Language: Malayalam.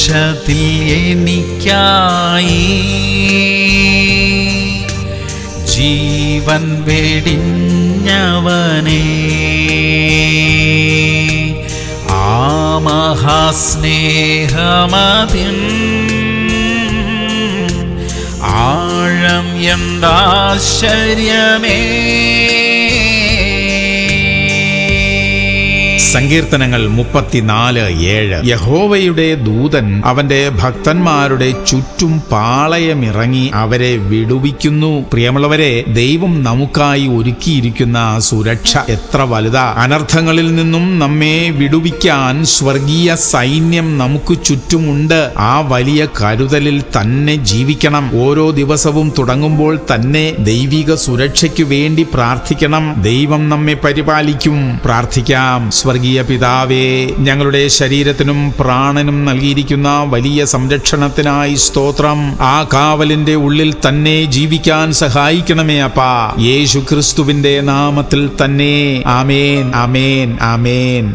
ക്രൂശത്തിൽ എനിക്കായി ജീവൻ വെടിഞ്ഞവനേ, ആ മഹാസ്നേഹമതിൻ ആഴം എന്താശ്ചര്യമേ. സങ്കീർത്തനങ്ങൾ 34:7. യഹോവയുടെ ദൂതൻ അവന്റെ ഭക്തന്മാരുടെ ചുറ്റും പാളയമിറങ്ങി അവരെ വിടുവിക്കുന്നു. പ്രിയമുള്ളവരെ, ദൈവം നമുക്കായി ഒരുക്കിയിരിക്കുന്ന സുരക്ഷ എത്ര വലുതാ! അനർത്ഥങ്ങളിൽ നിന്നും നമ്മെ വിടുവിക്കാൻ സ്വർഗീയ സൈന്യം നമുക്ക് ചുറ്റുമുണ്ട്. ആ വലിയ കരുതലിൽ തന്നെ ജീവിക്കണം. ഓരോ ദിവസവും തുടങ്ങുമ്പോൾ തന്നെ ദൈവിക സുരക്ഷയ്ക്കു വേണ്ടി പ്രാർത്ഥിക്കണം. ദൈവം നമ്മെ പരിപാലിക്കും. പ്രാർത്ഥിക്കാം. സ്വർഗീയ പിതാവേ, ഞങ്ങളുടെ ശരീരത്തിനും പ്രാണനും നൽകിയിരിക്കുന്ന വലിയ സംരക്ഷണത്തിനായി സ്തോത്രം. ആ കാവലിന്റെ ഉള്ളിൽ തന്നെ ജീവിക്കാൻ സഹായിക്കണമേ അപ്പാ. യേശു ക്രിസ്തുവിന്റെ നാമത്തിൽ തന്നെ. ആമേൻ, ആമേൻ, ആമേൻ.